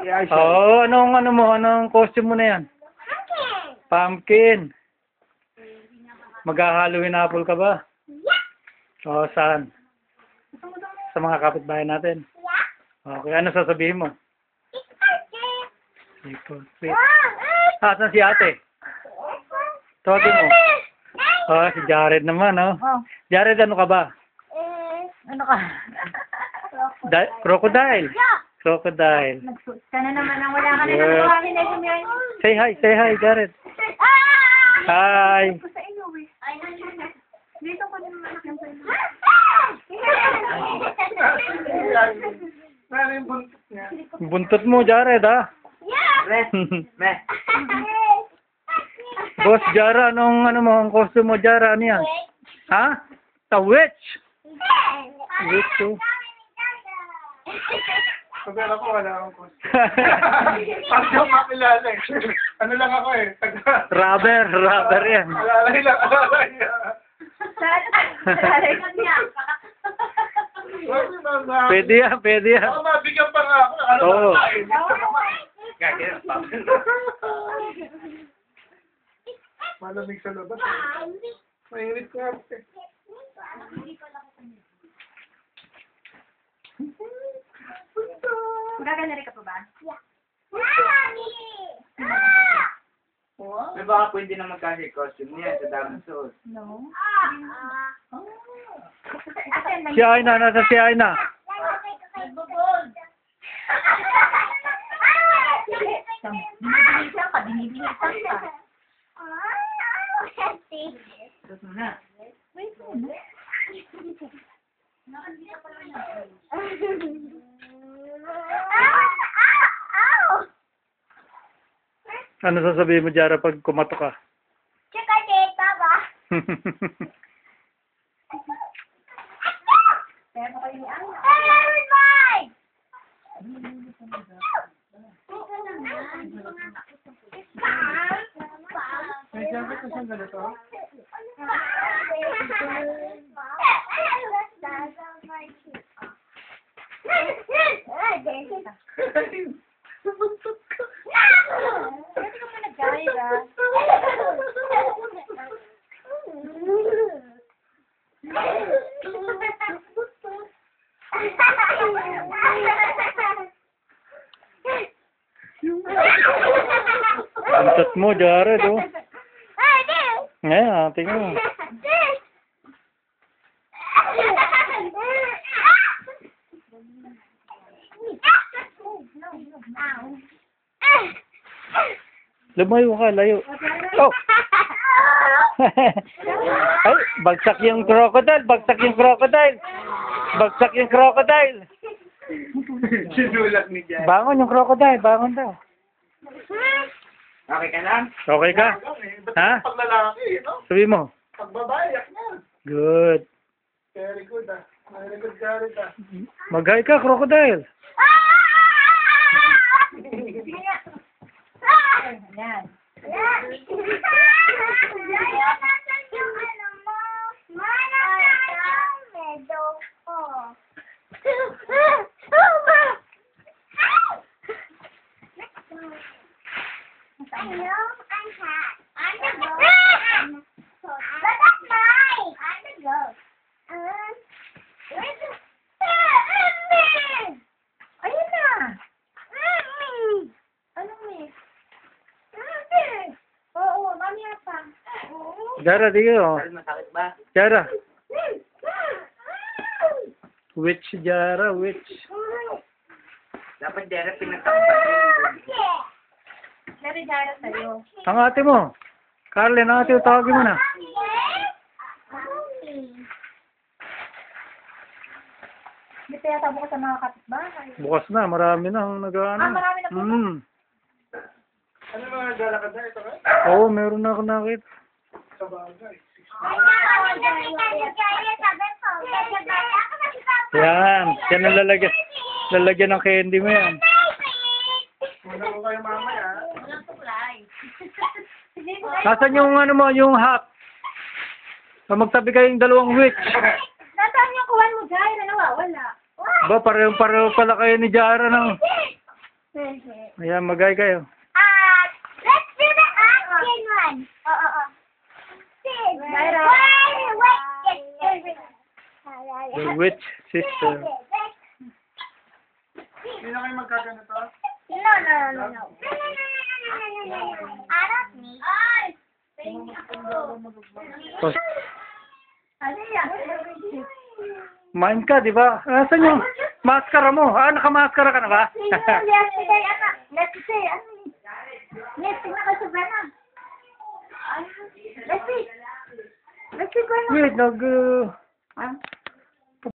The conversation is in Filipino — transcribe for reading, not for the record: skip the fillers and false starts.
Oo, anong costume mo na yan? Pumpkin. Mag-Halloween apple ka ba? Oo, saan? Sa mga kapitbahay natin. Okay, ano sasabihin mo? Wait. Saan si ate? Tawagin mo. Oh, si Jared naman, oh. Jared, ano ka ba? Ano ka? Crocodile. Crocodile. Ka na naman ang wala ka na naman tawagin na yung Say hi, Jared. Hi. sa inyo, eh. Dito ko naman anak ng sa'yo. Ano yung buntot niya? Buntot mo, Jared, ha? Boss Jara, ang costume mo, Jara, ano yan? Ha? The witch? Witch, oh. Sabihan ako, wala akong costume. Parang yung makilala eh. Ano lang ako eh. Rubber yan. Alalay lang, alalay. Pwede yan. Ako mabigyan pa nga ako. Ano Oo. ba? Gagawin pa. Malamig sa labas. Mainit nga. Magaganda rin ka pa ba? May baka pwede na magkasi costume niya sa daming suot. No. Si Aina, nasa si Aina. Binibilisan ka, binibilisan ka. Tapos mo na. Wait mo. Ano sasabihin mo, Jara, pag kumato ka? Pero kayo ni Ana. May jacket na siyang ganito. Buntot ka. Pwede ka pa nag-gaya. Buntot mo, Jared, oh. Ngayon, tingnan mo. Lumayo ka, layo. Oh! Ay, bagsak yung crocodile. Sinulak ni Jan. Bangon yung crocodile, bangon daw. Okay ka lang? Okay ka? Ha? Pag lalaki, no? Sabi mo. Pag babae, yak na. Good. Very good ah. Very good, Jared ah. Mag-hi ka, crocodile. Yan. Ayun na. Anong miss? Oo, mamaya pa. Jara, di ka, oh. Masakit ba? Jara. Witch, Jara, witch. Dapat Jera pinagtampas yun. Pero Jara sa'yo. Ang ate mo. Carlin, ang ate mo, tawagin mo na. Hindi pa yata bukas sa mga kapitbahay. Bukas na, marami na ang nag-ano. Marami na po. Ano mga lalakad na ito ka? Oo, meron na ako nakita. Sa bagay. Yan, yan ang lalagyan ng candy mo yan. Muna ko kayo mamaya. Nasaan yung ano mo, yung hat? Magtabi kayong dalawang witch. Nasaan yung kuwan mo, Jai? Na nawawala. Ba, pareho-pareho pala kayo ni Jara ng... Ayan, magay kayo. Let's do the action one. The witch sister. Hindi na kayo magkaganito? No. Arap ni. Ay! Tapos, kumain ka, di ba? Asan yung maskara mo? Nakamaskara ka na ba? Let's see. Wait,